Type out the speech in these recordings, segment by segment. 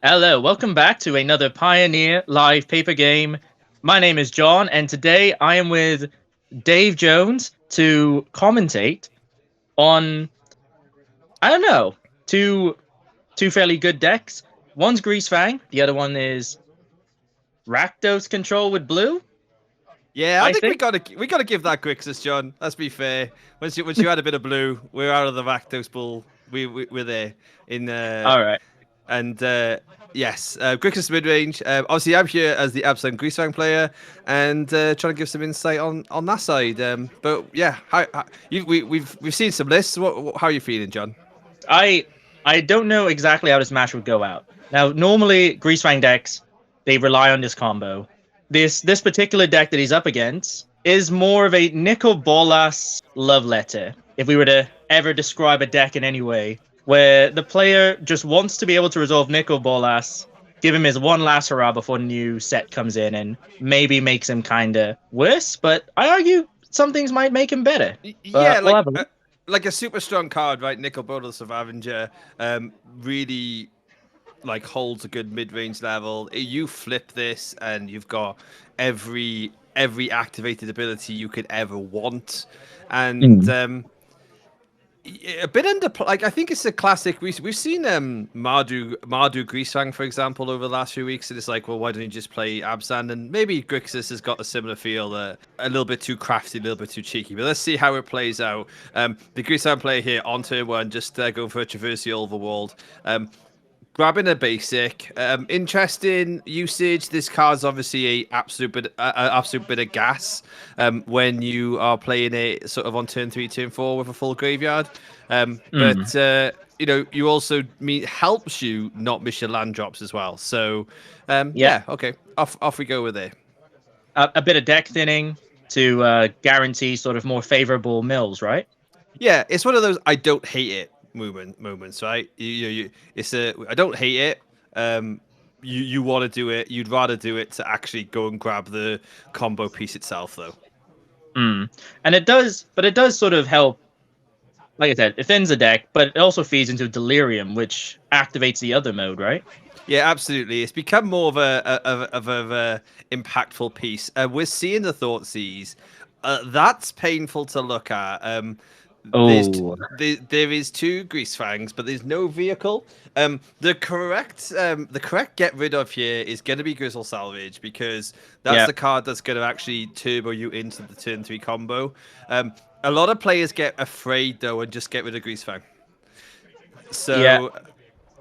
Hello, welcome back to another Pioneer live paper game. My name is John, and today I am with Dave Jones to commentate on, I don't know, two fairly good decks. One's Greasefang, the other one is Rakdos Control with blue, Yeah, I I think we think. gotta give that Grixis, John. Let's be fair. Once you had a bit of blue, we're out of the Rakdos bull. We're there in All right. and yes, Grixis mid range. Obviously, I'm here as the Absent Greasefang player and trying to give some insight on that side. But yeah, we've seen some lists. How are you feeling, John? I I don't know exactly how this match would go out. Now, normally Greasefang decks they rely on this combo. This particular deck that he's up against is more of a Nicol Bolas love letter. If we were to ever describe a deck in any way, where the player just wants to be able to resolve Nicol Bolas, give him his one last hurrah before the new set comes in, and maybe makes him kinda worse. But I argue some things might make him better. Yeah, But we'll have a look. like a super strong card, right? Nicol Bolas of Avenger, really like holds a good mid-range level. You flip this and you've got every activated ability you could ever want, and Mm. a bit under like I think it's a classic. We've seen Mardu Greasefang, for example, over the last few weeks, and it's like, well, why don't you just play Abzan? And maybe Grixis has got a similar feel, a little bit too crafty, a little bit too cheeky. But let's see how it plays out. The Greasefang player here on turn one, just going for a traversal overworld. Grabbing a basic, interesting usage. This card's obviously absolute bit of gas when you are playing it sort of on turn three, turn four with a full graveyard. Mm. You also helps you not miss your land drops as well. So, Yeah. yeah, okay, off we go with it. A bit of deck thinning to guarantee sort of more favorable mills, right? Yeah, it's one of those I don't hate it moments, right? It's a I don't hate it. Um, you want to do it. You'd rather do it to actually go and grab the combo piece itself, though. Mm. And it does sort of help. Like I said, it thins the deck, but it also feeds into Delirium, which activates the other mode, right? Yeah, absolutely. It's become more of a impactful piece. We're seeing the Thoughtseize. That's painful to look at. Oh, There is two grease fangs, but there's no vehicle. The correct get rid of here is going to be Grizzle Salvage because that's yeah, the card that's going to actually turbo you into the turn three combo. A lot of players get afraid though and just get rid of Grease Fang. yeah, So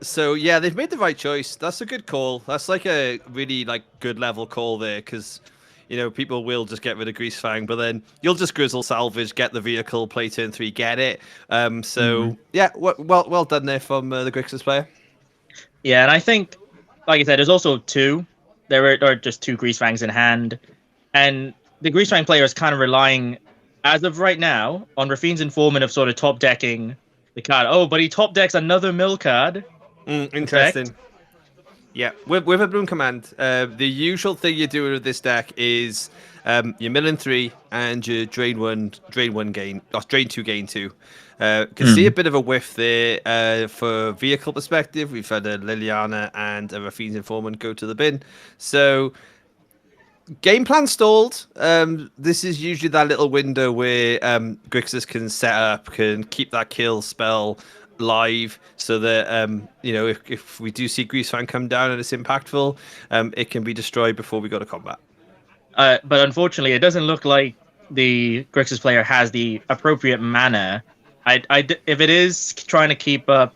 so yeah, they've made the right choice. That's a good call. That's like a really like good level call there because people will just get rid of Grease Fang, but then you'll just Grizzle Salvage, get the vehicle, play turn three, get it. mm. So yeah, well done there from the Grixis player. Yeah. And I think, like I said, there's also two. There are just two Grease Fangs in hand, and the Grease Fang player is kind of relying, as of right now, on Rafine's informant of sort of top decking the card. Oh, but he top decks another mill card effect. Interesting. Yeah, with a Bloom command, the usual thing you're doing with this deck is you're milling three and you drain one, gain, or drain two, gain two. Can see a Mm. bit of a whiff there for vehicle perspective. We've had a Liliana and a Rafine's informant go to the bin. So game plan stalled. This is usually that little window where Grixis can set up, can keep that kill spell live, so that if we do see Greasefang come down and it's impactful, it can be destroyed before we go to combat. But unfortunately, it doesn't look like the Grixis player has the appropriate mana. If it is trying to keep up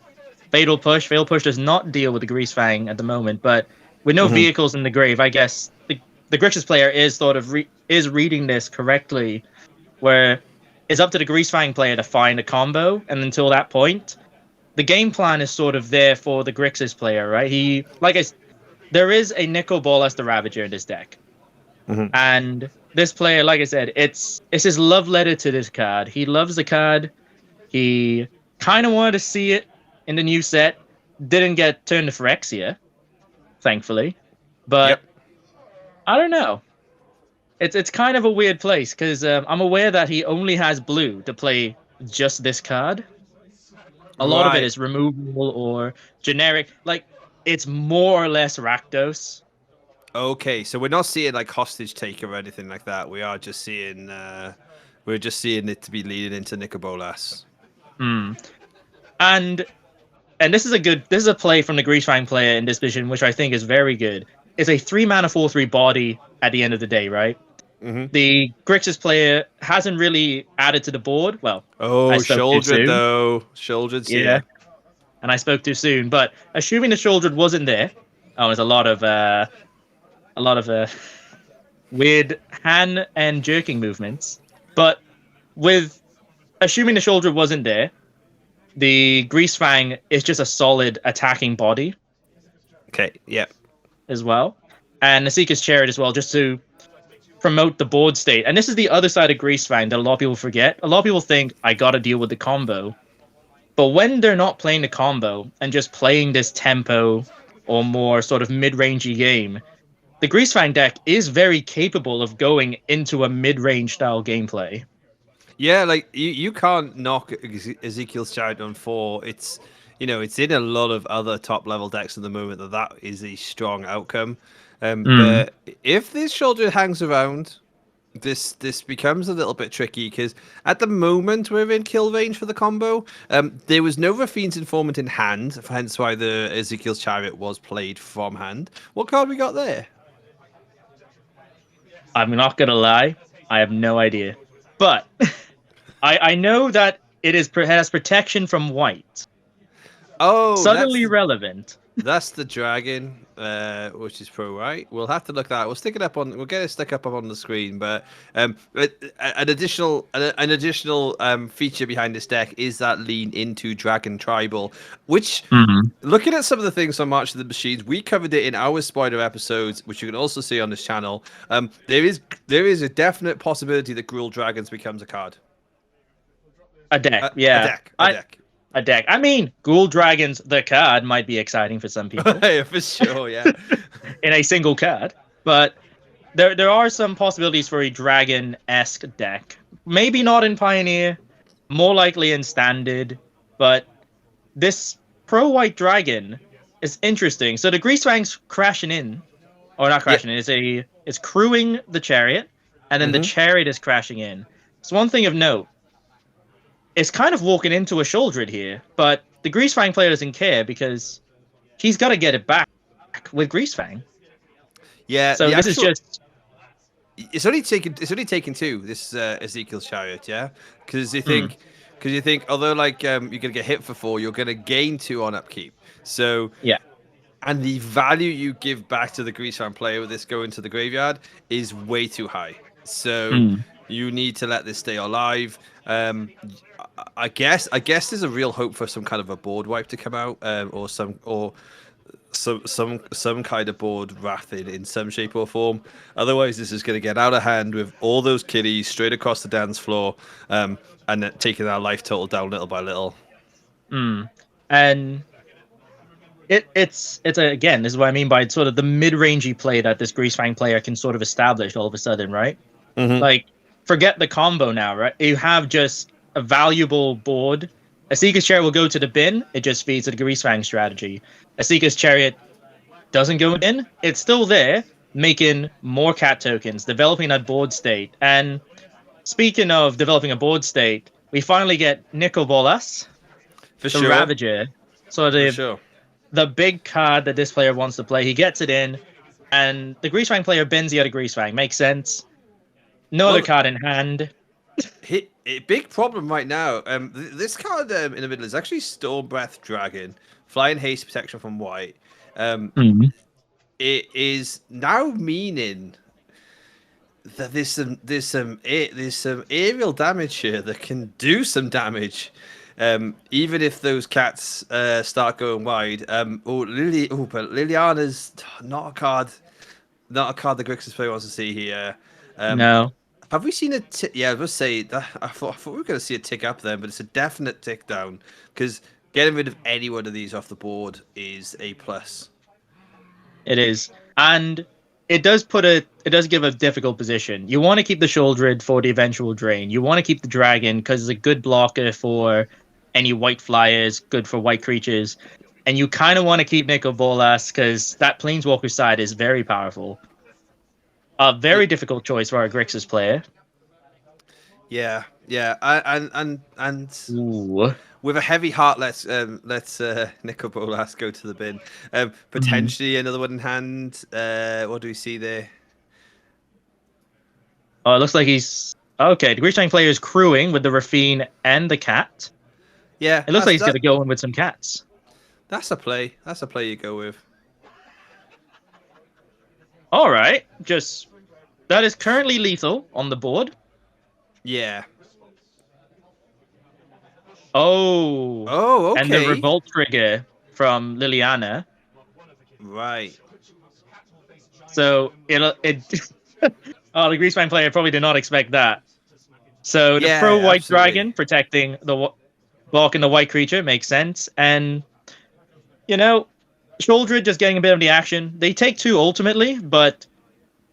Fatal Push does not deal with the Grease Fang at the moment. But with no Hmm. vehicles in the grave, I guess the Grixis player is sort of is reading this correctly, where it's up to the Grease Fang player to find a combo, and until that point, the game plan is sort of there for the Grixis player, right? There is a Nicol Bolas the Ravager in this deck. Hmm. And this player, like I said, it's his love letter to this card. He loves the card. He kind of wanted to see it in the new set. Didn't get turned to Phyrexia, thankfully. Yep. But I don't know. It's kind of a weird place because I'm aware that he only has blue to play just this card. A lot of it Right. is removable or generic. Like it's more or less Rakdos. Okay, so we're not seeing like hostage taker or anything like that. We are just seeing we're just seeing it to be leading into Nicobolas. Mm. And this is a play from the Greasefang player in this vision, which I think is very good. It's a 3 mana 4/3 body at the end of the day, right? Mm-hmm. The Grixis player hasn't really added to the board. Well, I Oh, spoke too Shouldred soon. though. Shouldred's Yeah, here. and I spoke too soon. But assuming the Children wasn't there, oh, there's a lot of weird hand and jerking movements. But with assuming the Children wasn't there, the Greasefang is just a solid attacking body Okay, yeah. as well, and the Seeker's Chariot as well, just to promote the board state. And this is the other side of Greasefang that a lot of people forget. A lot of people think I got to deal with the combo, but when they're not playing the combo and just playing this tempo or more sort of mid-rangey game, the Greasefang deck is very capable of going into a mid-range style gameplay. Yeah, like you can't knock Ezekiel's Chariot on 4. It's it's in a lot of other top level decks at the moment that is a strong outcome. Mm. But if this shoulder hangs around, this becomes a little bit tricky because at the moment we're in kill range for the combo. There was no Rafine's Informant in hand, hence why the Ezekiel's Chariot was played from hand. What card we got there? I'm not gonna lie, I have no idea, but I know that has protection from white. Oh, Suddenly relevant. that's the dragon, which is pro, right? We'll have to look at that. We'll stick it up on. We'll get it stuck up on the screen. But an additional feature behind this deck is that lean into Dragon Tribal, which, Mm. looking at some of the things on March of the Machines, we covered it in our Spider episodes, which you can also see on this channel. There is a definite possibility that Gruul Dragons becomes a card, A deck, a yeah. deck, a deck. A deck. I mean, Ghoul Dragons, the card, might be exciting for some people Yeah, for sure, yeah. in a single card. But there are some possibilities for a dragon-esque deck. Maybe not in Pioneer, more likely in Standard. But this pro-white dragon is interesting. So the Greasefang's crashing in. Or not crashing in, it's crewing the chariot, and then the chariot is crashing in. So one thing of note, it's kind of walking into a Shouldred here, but the Greasefang player doesn't care because he's got to get it back with Greasefang. Yeah, So this is just it's only taken 2, this Ezekiel's Chariot, yeah, because you think although like you're gonna get hit for 4, you're gonna gain 2 on upkeep. So yeah. and the value you give back to the Greasefang player with this going to the graveyard is way too high. So you need to let this stay alive. I guess there's a real hope for some kind of a board wipe to come out, or some kind of board wrath in some shape or form. Otherwise, this is going to get out of hand with all those kiddies straight across the dance floor, and then taking our life total down little by little. And again, this is what I mean by sort of the mid-rangey play that this Greasefang player can sort of establish all of a sudden, right? Like, forget the combo now, right? You have just a valuable board. A Seeker's Chariot will go to the bin. It just feeds the Greasefang strategy. A Seeker's Chariot doesn't go in. It's still there, making more cat tokens, developing that board state. And speaking of developing a board state, we finally get Nico Bolas, the Ravager. So the big card that this player wants to play, he gets it in, and the Greasefang player bins the other Greasefang. Makes sense. No other card in hand. Big problem right now. This card in the middle is actually Storm Breath Dragon, Flying Haste Protection from white. It is now meaning that there's some aerial damage here that can do some damage. Even if those cats start going wide. But Liliana's not a card the Grixis player wants to see here. No. Have we seen a yeah, I was say that I thought we were going to see a tick up then, but it's a definite tick down because getting rid of any one of these off the board is a plus. It is, and it does give a difficult position. You want to keep the Shouldred for the eventual drain. You want to keep the dragon because it's a good blocker for any white flyers, good for white creatures. and you kind of want to keep Nico Bolas because that Planeswalker side is very powerful. A Yeah, very difficult choice for our Grixis player. yeah. And Ooh. with a heavy heart, let's Nico Bolas go to the bin. Mhm. Potentially another one in hand. What do we see there? Oh, it looks like he's okay. The Greasefang player is crewing with the Rafine and the cat. Yeah, It looks like he's going to go in with some cats. that's a play. That's a play you go with. All right, just that is currently lethal on the board. Yeah. Oh, Oh, and the okay. revolt trigger from Liliana. Right. So it. Oh, the Greasefang player probably did not expect that. So the pro Yeah, white absolutely. dragon protecting the blocking the white creature makes sense, and you know, Sholdred just getting a bit of the action. They take two ultimately, but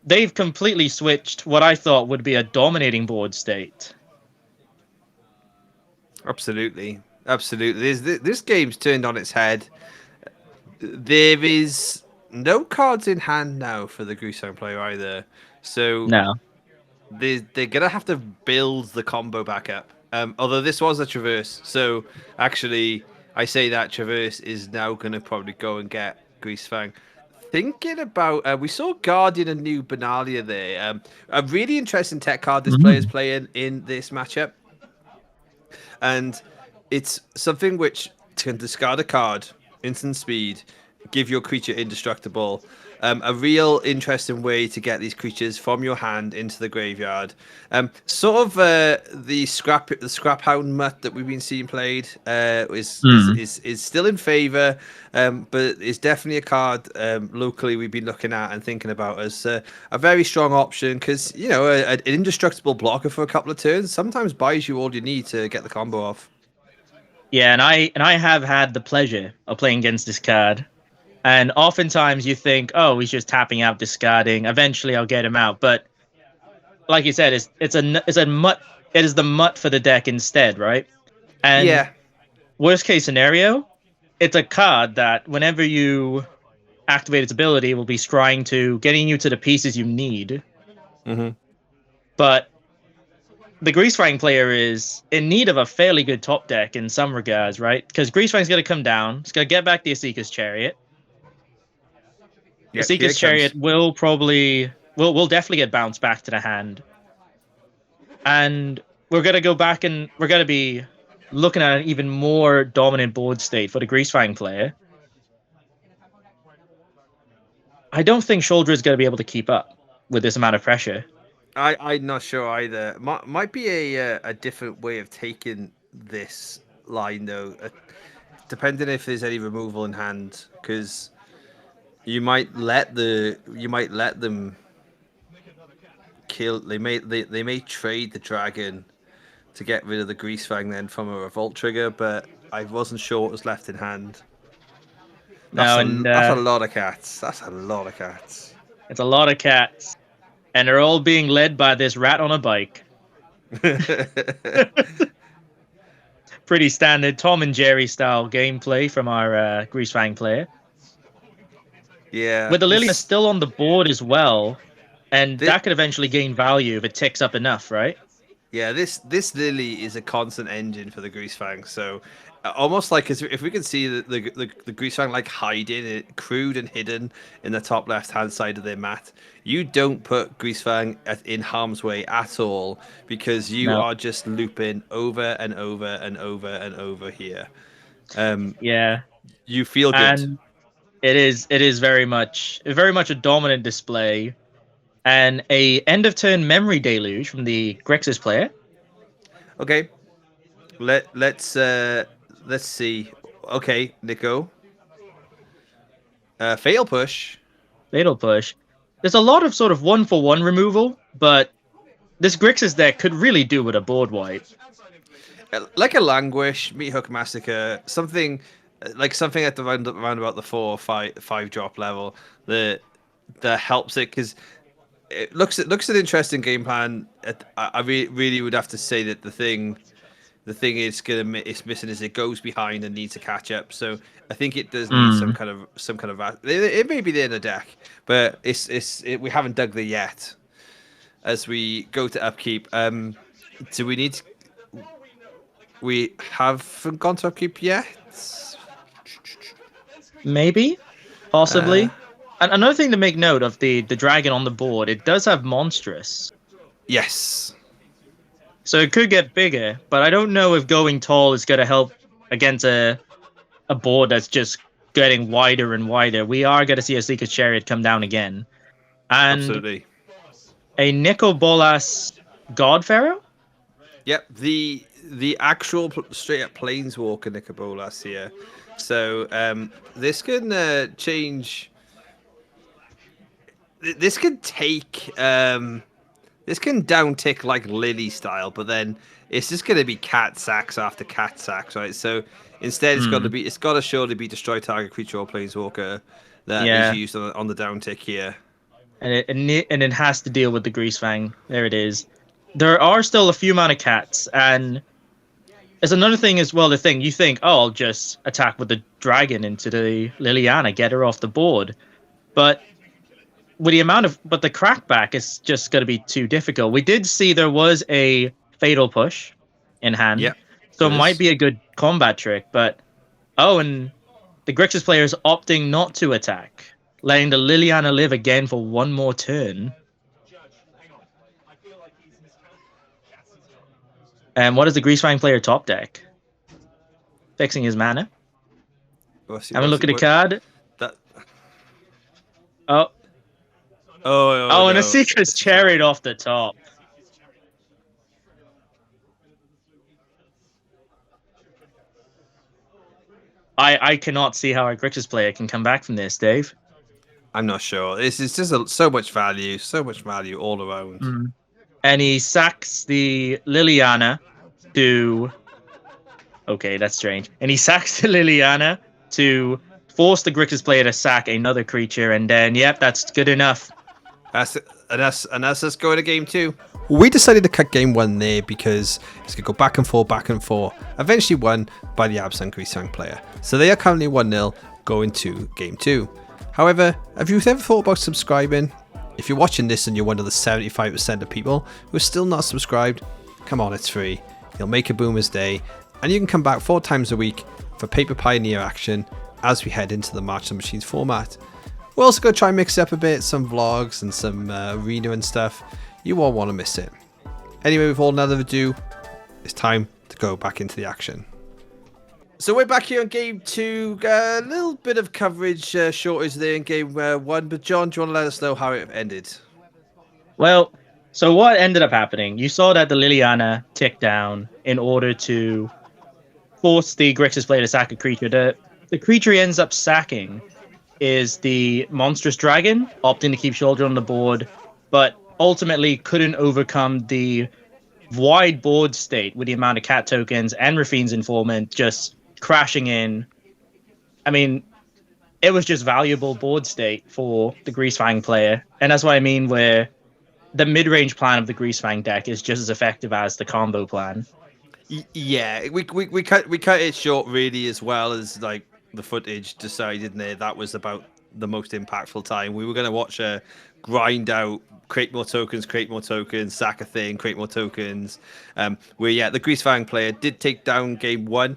they've completely switched what I thought would be a dominating board state. Absolutely. Absolutely. This game's turned on its head. There is no cards in hand now for the Greasefang player either. So No. they're gonna have to build the combo back up. Although this was a traverse, so actually I say that traverse is now gonna probably go and get Greasefang. Thinking about, we saw Guardian and New Benalia there. A really interesting tech card this player is Mm. playing in this matchup, and it's something which can discard a card, instant speed, give your creature indestructible. A real interesting way to get these creatures from your hand into the graveyard. Sort of the scrap hound mutt that we've been seeing played Mm. is still in favor, but it's definitely a card locally we've been looking at and thinking about as a very strong option because an indestructible blocker for a couple of turns sometimes buys you all you need to get the combo off. Yeah, and I have had the pleasure of playing against this card. And oftentimes you think, oh, he's just tapping out, discarding. Eventually, I'll get him out. But like you said, it's a mutt. It is the mutt for the deck instead, right? And Yeah. worst case scenario, it's a card that whenever you activate its ability, will be scrying to getting you to the pieces you need. Hmm. But the Greasefang player is in need of a fairly good top deck in some regards, right? Because Greasefang's going to come down. It's going to get back the Asika's Chariot. Yep. Here Asika's it Chariot comes. will definitely get bounced back to the hand, and we're going to go back and we're going to be looking at an even more dominant board state for the Greasefang player. I don't think Shoulder is going to be able to keep up with this amount of pressure. I'm not sure either. Might be a different way of taking this line though, depending if there's any removal in hand, because you might let them kill. They may trade the dragon to get rid of the Greasefang then from a revolt trigger, but I wasn't sure what was left in hand. No, and That's a lot of cats. That's a lot of cats. it's a lot of cats, and they're all being led by this rat on a bike. Pretty standard Tom and Jerry style gameplay from our Greasefang player. Yeah, With the Liliana still on the board as well, and this that could eventually gain value if it ticks up enough, right? yeah, this Lily is a constant engine for the Greasefang. So almost like as if we can see the Greasefang like hiding it, crude and hidden in the top left hand side of their mat. You don't put Greasefang in harm's way at all because you No. are just looping over and over and over and over here. Um, Yeah. you feel good. And it is very much a dominant display and a end of turn memory deluge from the Grixis player. Okay, let's see. Okay, Nico, fail push. Fatal push. There's a lot of sort of one for one removal, but this Grixis deck could really do with a board wipe. Like a languish, meat hook massacre, something like something at the round about the 4 or 5 drop level that helps it because it looks an interesting game plan. I really would have to say that The thing it's missing is it goes behind and needs to catch up. So I think it does need Mm. some kind of it may be there in the deck, but we haven't dug there yet. As we go to upkeep, do we need? We haven't gone to upkeep yet. Maybe, Uh, possibly. And another thing to make note of the dragon on the board, it does have monstrous, yes. so it could get bigger. But I don't know if going tall is going to help against a board that's just getting wider and wider. We are going to see a Seeker's Chariot come down again, and Absolutely. a Nicol Bolas God Pharaoh. Yep, the actual straight up planeswalker Nicobolas here. So this can change. This can take. This can down tick like Lily style, but then it's just going to be cat sacks after cat sacks, right? So instead, Hmm. it's got to surely be destroy target creature or planeswalker that is Yeah, used on the down tick here. and it has to deal with the Greasefang. There it is. There are still a few mana cats, and there's another thing as well. The thing you think, oh, I'll just attack with the dragon into the Liliana, get her off the board, but with the amount of but the crackback is just going to be too difficult. We did see there was a fatal push in hand, Yep, so it there might is. be a good combat trick. But oh, and the Grixis player is opting not to attack, letting the Liliana live again for one more turn. And what is the Greasefang player top deck? Fixing his mana. Have a look at the What card. that? Oh, Oh oh, and a no, Seeker's it's a tower. Chariot off the top. I cannot see how a Grixis player can come back from this, Dave. I'm not sure. This is just so much value all around. Mm. And he sacks the Liliana to. Okay, that's strange. And he sacks the Liliana to force the Grixis player to sack another creature, and then, yep, that's good enough. That's us going to game two. We decided to cut game one there because it's going to go back and forth. Eventually won by the Absent Greasefang player. So they are currently 1-0 going to game two. However, have you ever thought about subscribing? If you're watching this and you're one of the 75% of people who are still not subscribed, come on, it's free. You'll make a boomer's day, and you can come back 4 times a week for Paper Pioneer action as we head into the March of the Machines format. We're also going to try and mix it up a bit, some vlogs and some arena and stuff. You won't want to miss it. Anyway, without further ado, it's time to go back into the action. So we're back here on game two. A little bit of coverage shortage there in game one. But John, do you want to let us know how it ended? Well, so what ended up happening? You saw that the Liliana ticked down in order to force the Grixis player to sack a creature. The creature he ends up sacking is the monstrous dragon, opting to keep shoulder on the board, but ultimately couldn't overcome the wide board state with the amount of cat tokens and Rafine's informant just crashing in. I mean, it was just valuable board state for the Greasefang player. And that's what I mean where the mid-range plan of the Greasefang deck is just as effective as the combo plan. Yeah, we cut it short really, as well as like the footage decided there that was about the most impactful time. We were going to watch a grind out, create more tokens, sack a thing, create more tokens. Where yeah, the Greasefang player did take down game one.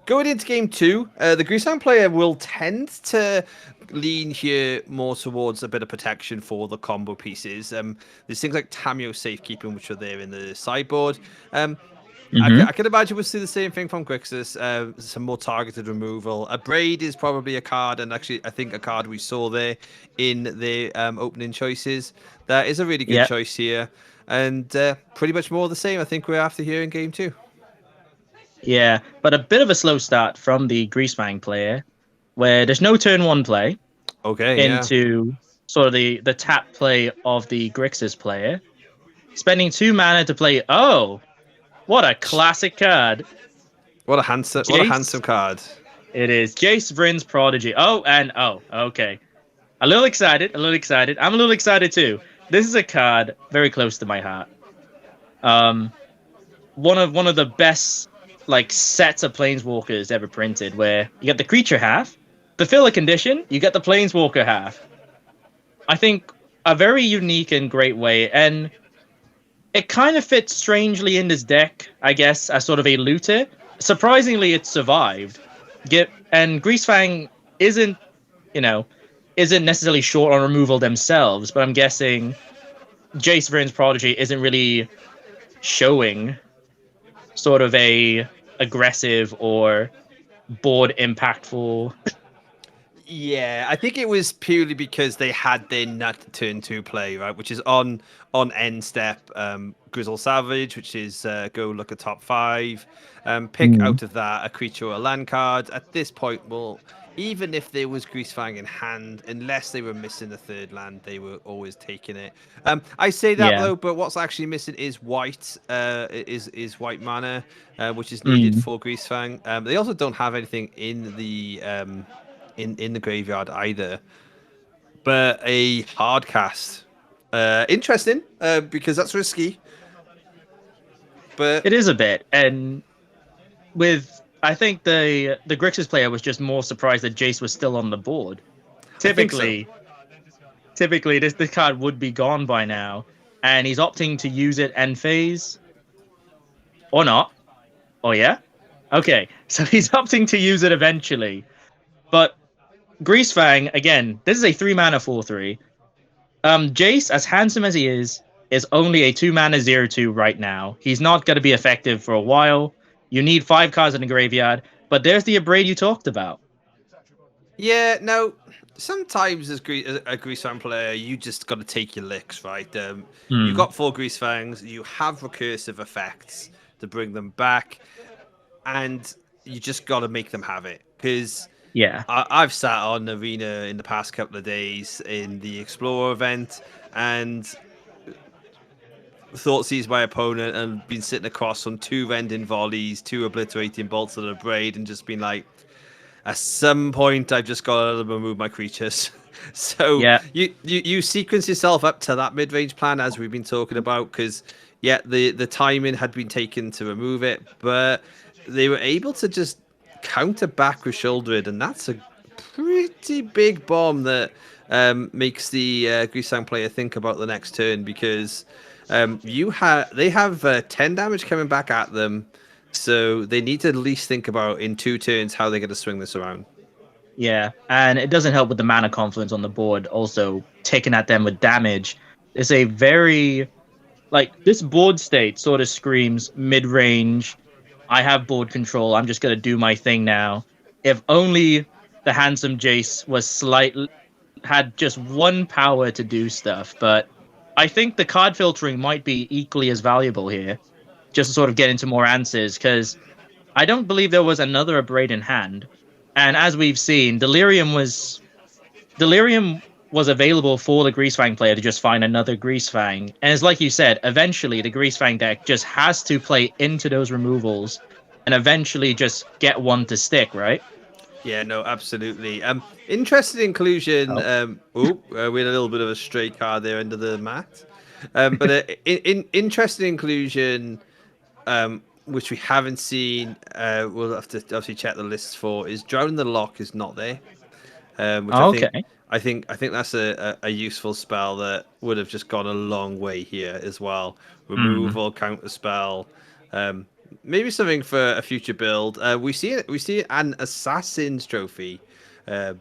Going into game two, the Greasefang player will tend to lean here more towards a bit of protection for the combo pieces. There's things like Tamio safekeeping, which are there in the sideboard. I can imagine we'll see the same thing from Grixis, some more targeted removal. A Braid is probably a card, and actually I think a card we saw there in the opening choices. That is a really good Yeah, choice here, and pretty much more of the same I think we're after here in game two. yeah, but a bit of a slow start from the Greasefang player, where there's no turn one play Okay, yeah. into sort of the tap play of the Grixis player, spending 2 mana to play. Oh, what a classic card! What a Jace. handsome card. It is Jace Vryn's Prodigy. Oh, and oh, okay. A little excited, a little excited. I'm a little excited too. This is a card very close to my heart. Um, one of the best like sets of planeswalkers ever printed, where you get the creature half, the filler condition, you get the planeswalker half. I think a very unique and great way, and it kind of fits strangely in this deck, I guess, as sort of a looter. Surprisingly, it survived. Get and Greasefang isn't, you know, isn't necessarily short on removal themselves, but I'm guessing Jace Vern's Prodigy isn't really showing sort of a aggressive or board impactful. Yeah, I think it was purely because they had their nut turn two play, right, which is on end step, Grizzle Savage, which is go look at top five, pick Mm. out of that a creature or a land card. At this point, well, even if there was Greasefang in hand, unless they were missing a third land, they were always taking it. I say that Yeah. though, but what's actually missing is white, is white mana, which is needed Mm. for Greasefang. They also don't have anything in the in the graveyard either. But a hard cast, interesting, because that's risky. But It is a bit, and with I think the Grixis player was just more surprised that Jace was still on the board. I think so. Typically, this card would be gone by now, and he's opting to use it end phase or not. Oh yeah, okay. So he's opting to use it eventually, but Greasefang again. This is a 3 mana 4/3. Jace, as handsome as he is only a 2 mana 0/2 right now. He's not going to be effective for a while. You need 5 cards in the graveyard, but there's the Abrade you talked about. Yeah, no. Sometimes as a Greasefang player, you just got to take your licks, right? You Hmm. got 4 Greasefangs, you have recursive effects to bring them back, and you just got to make them have it. Because Yeah. I've sat on Arena in the past couple of days in the Explorer event, and thought seized my opponent and been sitting across from 2 rending volleys, 2 obliterating bolts of the braid, and just been like, at some point, I've just got to remove my creatures. So Yeah. you sequence yourself up to that mid range plan as we've been talking about, because yeah, the timing had been taken to remove it, but they were able to just counter back with Shieldred, and that's a pretty big bomb that makes the Grisang player think about the next turn, because they have 10 damage coming back at them, so they need to at least think about in 2 turns how they're going to swing this around. Yeah. And it doesn't help with the mana confluence on the board. Also, taking at them with damage. It's a very like this board state sort of screams mid range. I have board control. I'm just gonna do my thing now. If only the handsome Jace was slightly had just one power to do stuff, but I think the card filtering might be equally as valuable here, just to sort of get into more answers, because I don't believe there was another Abrade in hand. And as we've seen, Delirium was available for the Greasefang player to just find another Greasefang. And it's like you said, eventually the Greasefang deck just has to play into those removals and eventually just get one to stick, right? Yeah, no, absolutely. Interesting inclusion. Oh. We had a little bit of a stray card there under the mat. But in interesting inclusion, which we haven't seen. We'll have to obviously check the lists for. Is Drowning the Lock is not there, which Okay. I think that's a useful spell that would have just gone a long way here as well. Hmm. Removal, counter spell, maybe something for a future build. We see an Assassin's Trophy. Uh,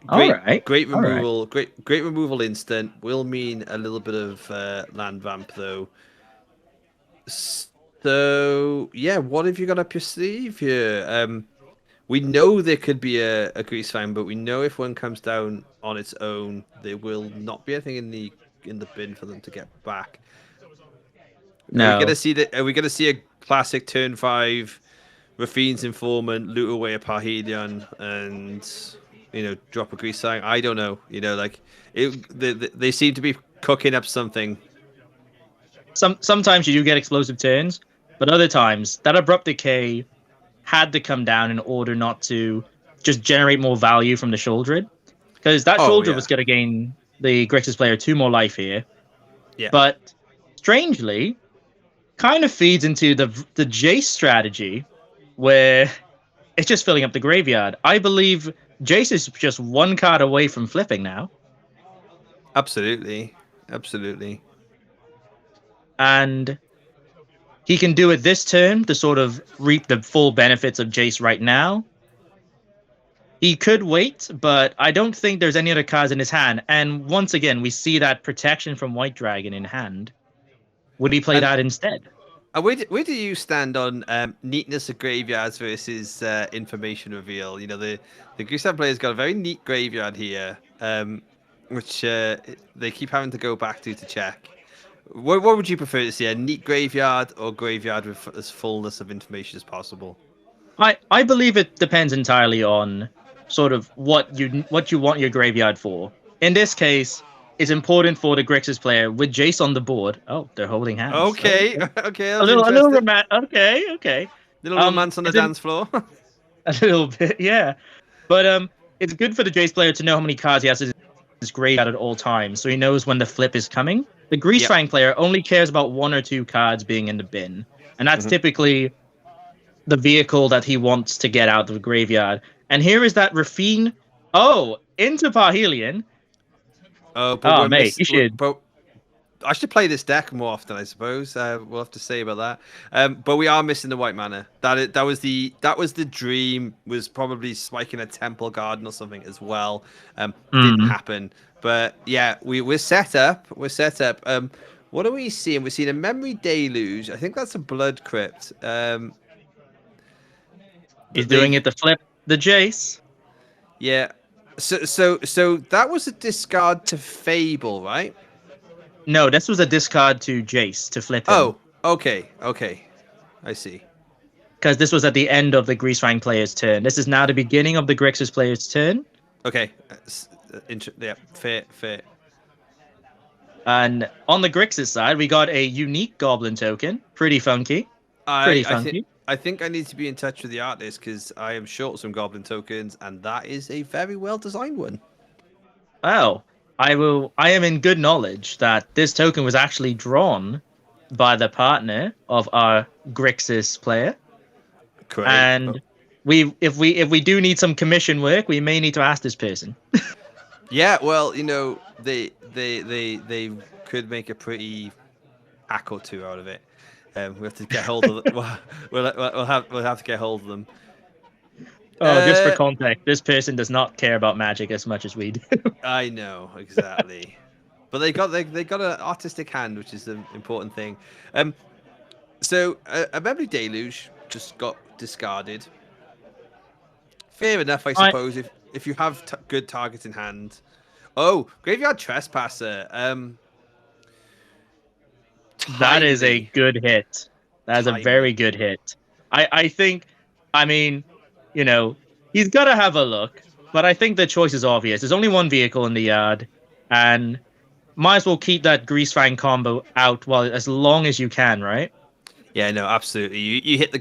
All right. great All right. removal, great removal instant. Will mean a little bit of land vamp though. So yeah, what have you got up your sleeve here? We know there could be a Greasefang, but we know if one comes down on its own, there will not be anything in the bin for them to get back. Are we gonna No. see that? Are we gonna see a classic turn 5, Rafine's Informant, loot away a Parhelion, and drop a Greasefang? I don't know. Like they seem to be cooking up something. Sometimes you do get explosive turns, but other times that abrupt decay had to come down in order not to just generate more value from the Shouldred. Because that Oh Shouldred yeah, was going to gain the Grixis player 2 more life here. yeah. But strangely, kind of feeds into the Jace strategy. where it's just filling up the graveyard. I believe Jace is just one card away from flipping now. Absolutely. Absolutely. And he can do it this turn to sort of reap the full benefits of Jace right now. He could wait, but I don't think there's any other cards in his hand. And once again, we see that protection from White Dragon in hand. Would he play And that instead? where do you stand on neatness of graveyards versus information reveal? You know, the Gustav player's got a very neat graveyard here, which they keep having to go back to check. What would you prefer to see, a neat graveyard or graveyard with as fullness of information as possible? I believe it depends entirely on sort of what you want your graveyard for. In this case, it's important for the Grixis player with Jace on the board. Oh, they're holding hands. Okay, Okay. okay, that A was little interesting. romance. Okay, okay. Little romance on the It's in, dance floor. a little bit, yeah. But it's good for the Jace player to know how many cards he has in his graveyard at all times, so he knows when the flip is coming. The Yep. Greasefang player only cares about one or two cards being in the bin, and that's typically the vehicle that he wants to get out of the graveyard. And here is that Rafine. Oh, into Parhelion. Oh, but Oh, we're mate, you missing. should. But I should play this deck more often, I suppose. We'll have to say about that. But we are missing the white mana. That was the dream. Was probably spiking a temple garden or something as well. Didn't happen. But yeah, we're set up. We're set up. What are we seeing? We're seeing a memory deluge. I think that's a blood crypt. He's doing it to flip the Jace. Yeah. So that was a discard to Fable, right? No, this was a discard to Jace to flip him. Oh, okay, I see. Because this was at the end of the Greasefang player's turn. This is now the beginning of the Grixis player's turn. Okay, yeah, fair. And on the Grixis side, we got a unique Goblin token. Pretty funky. Pretty funky. I think I need to be in touch with the artist because I am short some Goblin tokens, and that is a very well designed one. Oh, I am in good knowledge that this token was actually drawn by the partner of our Grixis player. Great. And if we do need some commission work, we may need to ask this person. Yeah, well, you know, they could make a pretty hack or two out of it. We have to get hold of them. we'll have to get hold of them. Oh, just for context, this person does not care about magic as much as we do. I know exactly, but they got an artistic hand, which is the important thing. So a memory deluge just got discarded. Fair enough, I suppose. If you have good targets in hand. Oh, graveyard trespasser. That is a good hit. That is a very good hit. I think, I mean, you know, he's got to have a look, but I think the choice is obvious. There's only one vehicle in the yard, and might as well keep that Greasefang combo out as long as you can, right? Yeah, no, absolutely. You hit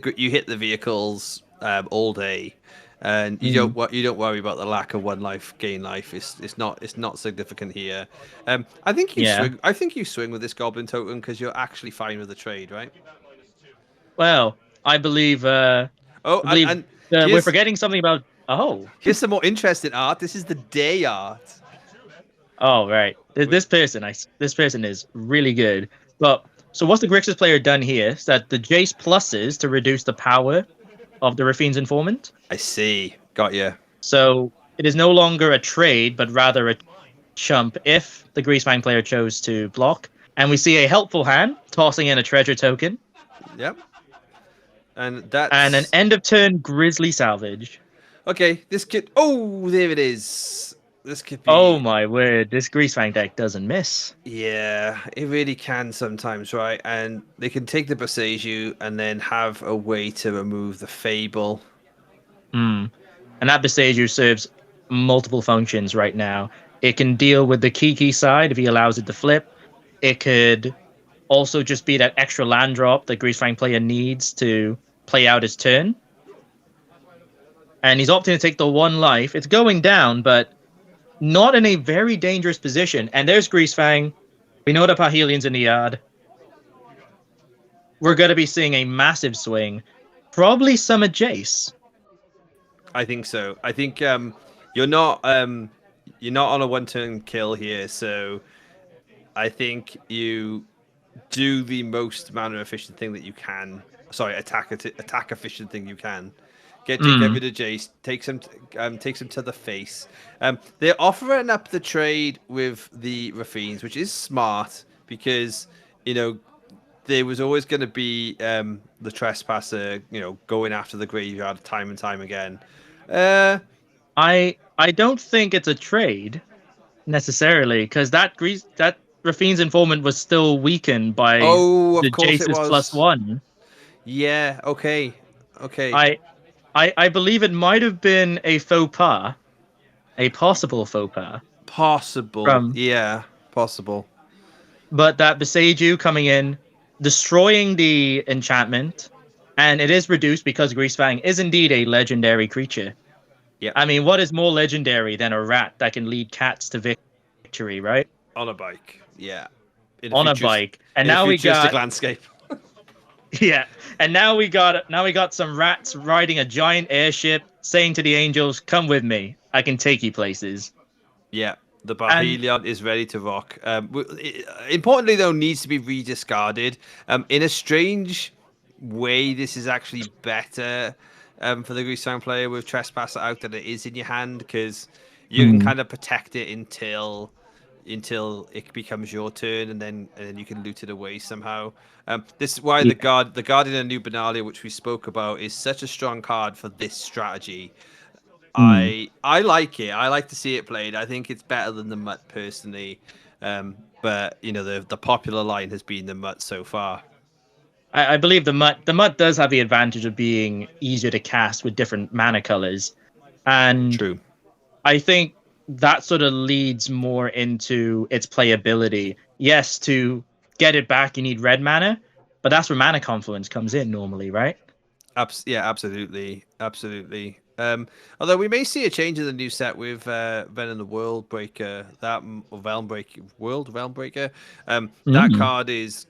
the vehicles all day, and you don't worry about the lack of one life gain life. It's not significant here. I think you swing with this Goblin token because you're actually fine with the trade, right? Well, I believe. We're forgetting something about. Oh, here's some more interesting art. This is the day art. Oh, right. This person is really good. But so what's the Grixis player done here? Is that the Jace pluses to reduce the power of the Rafine's informant? I see. Got you. So it is no longer a trade, but rather a chump if the Greasefang player chose to block. And we see a helpful hand tossing in a treasure token. Yep. And an end of turn Grizzly Salvage. Okay, this could. Oh, there it is. This could be. Oh my word! This Greasefang deck doesn't miss. Yeah, it really can sometimes, right? And they can take the Boseiju and then have a way to remove the Fable. And that Boseiju serves multiple functions right now. It can deal with the Kiki side if he allows it to flip. It could also just be that extra land drop that Greasefang player needs to play out his turn. And he's opting to take the one life. It's going down, but not in a very dangerous position. And there's Greasefang. We know that Parhelion's in the yard. We're going to be seeing a massive swing. Probably some Jace. I think so. I think you're not on a one-turn kill here, so I think you do the most mana efficient thing that you can. Sorry, attack efficient thing you can. Get Mm. rid of Jace. Takes him to the face. They're offering up the trade with the Rafines, which is smart because you know there was always going to be the trespasser, going after the graveyard time and time again. Uh, I don't think it's a trade necessarily, because that Rafine's informant was still weakened by oh, the of course it Jace's plus was. one. Yeah. Okay. Okay. I I believe it might have been a faux pas, a possible faux pas Possible. from, Yeah. Possible. but that Beseiju coming in, destroying the enchantment, and it is reduced because Greasefang is indeed a legendary creature. Yep. I mean, what is more legendary than a rat that can lead cats to victory, right? On a bike. Yeah. In a On a futurist bike. And in a now we futuristic got landscape. yeah, and now we got some rats riding a giant airship saying to the angels, "Come with me. I can take you places." Yeah. The And Barhelion is ready to rock. Importantly, though, needs to be rediscarded. In a strange way, this is actually better for the Greasefang player with Trespasser out than it is in your hand because you can mm, kind of protect it until it becomes your turn, and then you can loot it away somehow. This is why yeah. the Guardian of New Benalia, which we spoke about, is such a strong card for this strategy. Mm. I like it. I like to see it played. I think it's better than the Mutt personally, but the popular line has been the Mutt so far. I believe the mutt does have the advantage of being easier to cast with different mana colors, and True. I think that sort of leads more into its playability. Yes, to get it back, you need red mana, but that's where mana confluence comes in normally, right? Yeah, absolutely, absolutely. Although we may see a change in the new set with Venom the World Breaker, or Realm Breaker, World Realm Breaker. That Mm. card is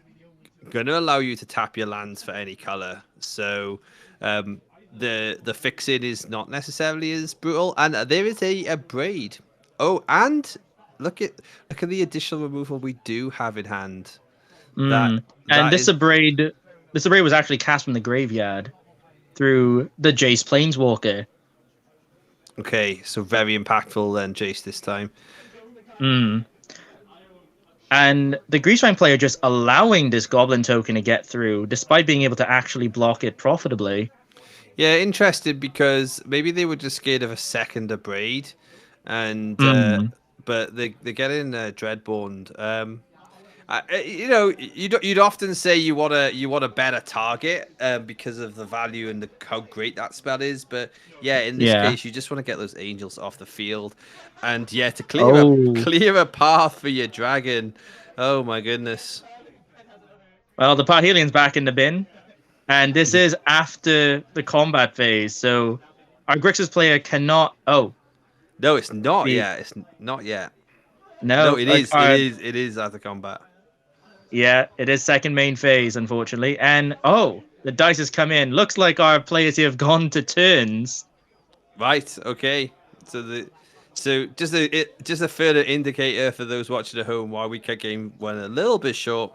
going to allow you to tap your lands for any color. So um, the fixing is not necessarily as brutal, and there is a braid. Oh, and look at look at the additional removal we do have in hand. That Mm. And that is this abrade was actually cast from the graveyard through the Jace Planeswalker. okay. So very impactful then, Jace, this time. Mm. And the Greasefang player just allowing this Goblin token to get through, despite being able to actually block it profitably. Yeah, interested because maybe they were just scared of a second abrade, and Mm. but they get in Dreadborn. You'd often say you want a better target because of the value and how great that spell is. But yeah, in this Yeah. case, you just want to get those angels off the field, and yeah, to clear a Oh. clear a path for your dragon. Oh my goodness. Well, the Parhelion's back in the bin, and this Ye- is after the combat phase, so our Grixis player cannot. Oh, No, it's not the yet. It's not yet. No, no, it is. It is. It is after combat. yeah, it is second main phase, unfortunately. And oh, the dice has come in. Looks like our players here have gone to turns. Right. Okay. So just a further indicator for those watching at home why we kept game went a little bit short.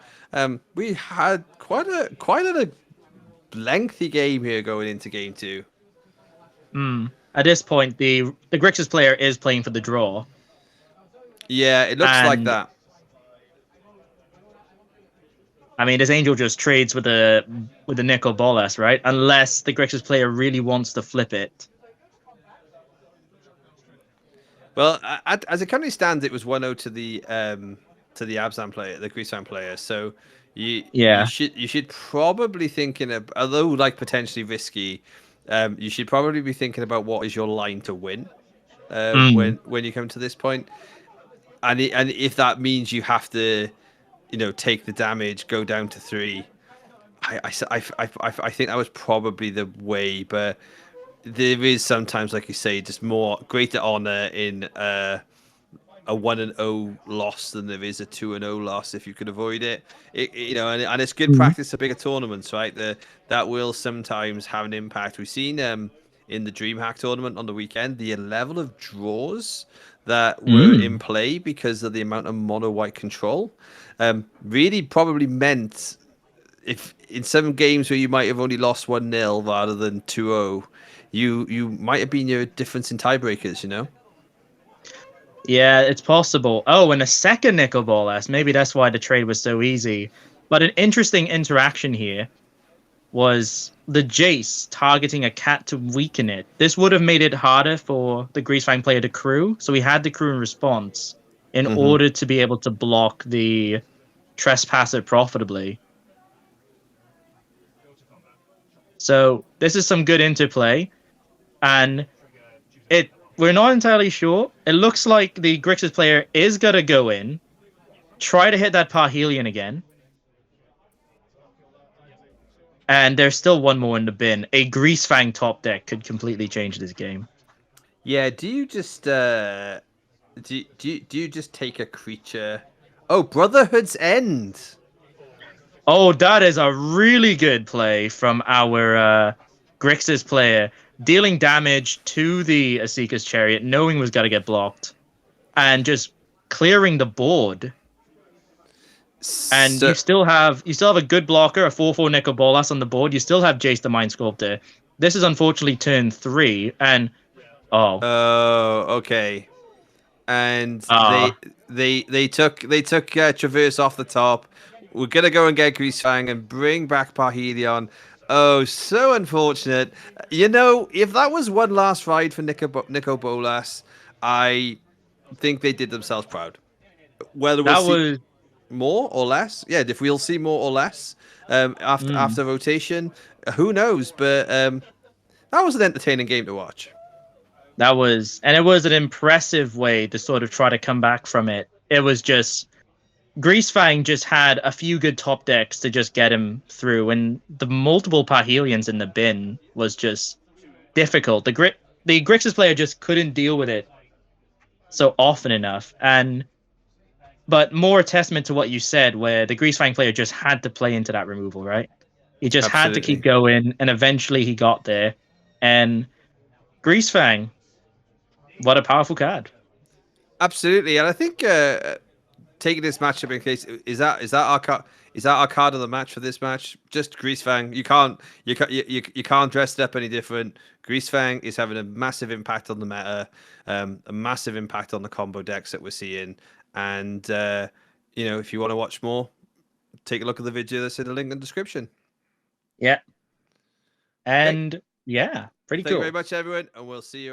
We had quite a lengthy game here going into game two. Hmm. At this point, the Grixis player is playing for the draw, Yeah, it looks like and that. I mean, this angel just trades with a nickel bolas, right? Unless the Grixis player really wants to flip it. Well, as it currently stands, it was 1-0 to the Abzan player, the Grisan player. So you Yeah. should probably thinking of, although like potentially risky, you should probably be thinking about what is your line to win Mm. when you come to this point, and if that means you have to, take the damage, go down to three. I think that was probably the way, but there is sometimes, like you say, just more greater honor in a 1-0 loss than there is a 2-0 loss if you could avoid it. And it's good Mhm. practice for bigger tournaments, right? That will sometimes have an impact. We've seen in the DreamHack tournament on the weekend the level of draws that were in Mm. play because of the amount of mono white control. Really probably meant if in some games where you might have only lost 1-0 rather than 2-0, you might have been your difference in tiebreakers, you know? Yeah, it's possible. Oh, and a second nickel ball S. Maybe that's why the trade was so easy. But an interesting interaction here was the Jace targeting a cat to weaken it. This would have made it harder for the Greasefang player to crew, so he had the crew in response in Hmm. order to be able to block the trespasser profitably. So this is some good interplay, and it we're not entirely sure. It looks like the Grixis player is gonna go in, try to hit that Parhelion again, and there's still one more in the bin. A Greasefang top deck could completely change this game. Yeah, do you just do you just take a creature? Oh, Brotherhood's End. Oh, that is a really good play from our Grixis player, dealing damage to the Asika's Chariot, knowing was going to get blocked, and just clearing the board. And So, you still have a good blocker, a 4/4 Nicol Bolas on the board. You still have Jace the Mind Sculptor. This is unfortunately turn 3, and oh, oh, okay. And they ah, they took Traverse off the top. We're gonna go and get Greasefang and bring back Parhelion. Oh, so unfortunate. You know, if that was one last ride for Nico Bolas, I think they did themselves proud. Whether we'll that see was more or less, yeah, if we'll see more or less mm, after rotation, who knows? But that was an entertaining game to watch. and it was an impressive way to sort of try to come back from it. It was just Greasefang just had a few good top decks to just get him through, and the multiple Parhelions in the bin was just difficult. The Grixis player just couldn't deal with it so often enough, and but more a testament to what you said, where the Greasefang player just had to play into that removal, right? He just had to keep Absolutely. going, and eventually he got there. And Greasefang, what a powerful card. Absolutely, and I think taking this matchup in case is that our card of the match for this match? Just Greasefang. You can't dress it up any different. Greasefang is having a massive impact on the meta, a massive impact on the combo decks that we're seeing. And if you want to watch more, take a look at the video that's in the link in the description. Yeah, Okay, and yeah, pretty thank you very cool. much, everyone, and we'll see you.